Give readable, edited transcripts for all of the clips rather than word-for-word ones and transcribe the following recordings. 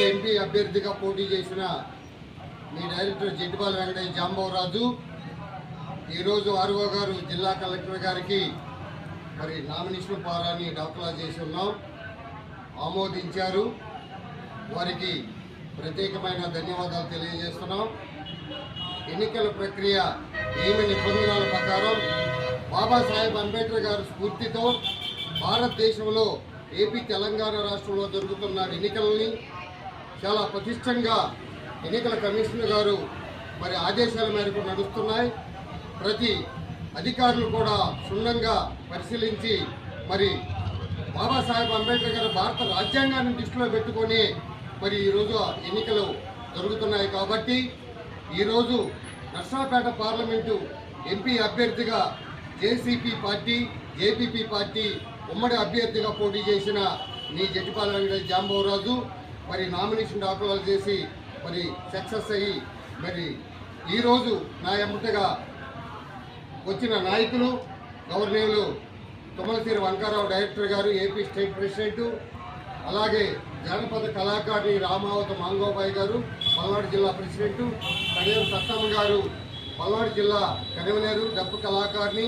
MP అభ్యర్థిగా పోటీ చేసిన మీ డైరెక్టర్ జెట్టిపాల వెంకటేష్ జాంబవరాజు ఈరోజు ఆర్ఓ గారు జిల్లా కలెక్టర్ గారికి మరి నామినేషన్ ఫారాన్ని దాఖలా చేసి ఉన్నాం. ఆమోదించారు. వారికి ప్రత్యేకమైన ధన్యవాదాలు తెలియజేస్తున్నాం. ఎన్నికల ప్రక్రియ నియమ నిబంధనల ప్రకారం బాబాసాహెబ్ అంబేద్కర్ గారి స్ఫూర్తితో భారతదేశంలో ఏపీ తెలంగాణ రాష్ట్రంలో జరుగుతున్న ఎన్నికలని చాలా ప్రతిష్టంగా ఎన్నికల కమిషనర్ గారు మరి ఆదేశాల మేరకు నడుస్తున్నాయి. ప్రతి అధికారులు కూడా క్షుణ్ణంగా పరిశీలించి మరి బాబాసాహెబ్ అంబేద్కర్ గారు భారత రాజ్యాంగాన్ని దృష్టిలో పెట్టుకొని మరి ఈరోజు ఎన్నికలు జరుగుతున్నాయి. కాబట్టి ఈరోజు నర్సాపేట పార్లమెంటు ఎంపీ అభ్యర్థిగా జేసీపీ పార్టీ జేపీపీ పార్టీ ఉమ్మడి అభ్యర్థిగా పోటీ చేసిన మీ జెట్టిపాల వెంకటేష్ జాంబవరాజు మరి నామినేషన్ దాఖలు చేసి మరి సక్సెస్ అయ్యి మరి ఈరోజు నా ఎమ్మటగా వచ్చిన నాయకులు గవర్నర్లు తుమ్మలశీరి వంకారావు డైరెక్టర్ గారు ఏపీ స్టేట్ ప్రెసిడెంట్, అలాగే జానపద కళాకారిణి రామావతి మాంగోబాయి గారు పల్నాడు జిల్లా ప్రెసిడెంట్, కడియం సత్తమ్మ గారు పల్నాడు జిల్లా కన్వీనరు డప్పు కళాకారిణి,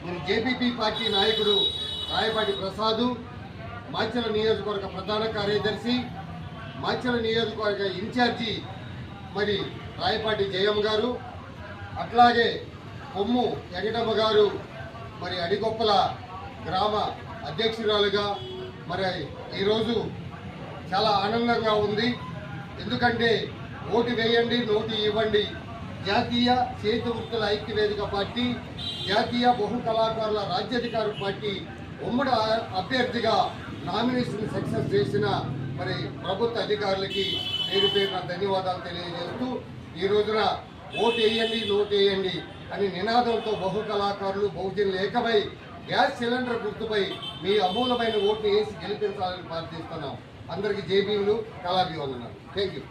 మన జేపీపీ పార్టీ నాయకుడు రాయపాటి ప్రసాదు, మాచర్ల నియోజకవర్గ ప్రధాన కార్యదర్శి, మాచర్ల నియోజకవర్గ ఇన్ఛార్జి మరి రాయపాటి జయమ్మ గారు, అట్లాగే కొమ్ము వెంకటమ్మ గారు మరి అడిగొప్పల గ్రామ అధ్యక్షురాలుగా మరి ఈరోజు చాలా ఆనందంగా ఉంది. ఎందుకంటే ఓటు వేయండి నోటు ఇవ్వండి జాతీయ చేతి వృత్తుల ఐక్యవేదిక పార్టీ, జాతీయ బహు కళాకారుల రాజ్యాధికార పార్టీ ఉమ్మడి అభ్యర్థిగా నామినేషన్ సక్సెస్ చేసిన మరి ప్రభుత్వ అధికారులకి పేరు పేరున ధన్యవాదాలు తెలియజేస్తూ ఈ రోజున ఓటు వేయండి నోటు వేయండి అని నినాదంతో బహు కళాకారులు బహుజనులు ఏకమై గ్యాస్ సిలిండర్ గుర్తుపై మీ అమూలమైన ఓటు వేసి గెలిపించాలని ప్రార్థిస్తున్నాం. అందరికీ జేబీలు కళాభివందనాలు. Thank you.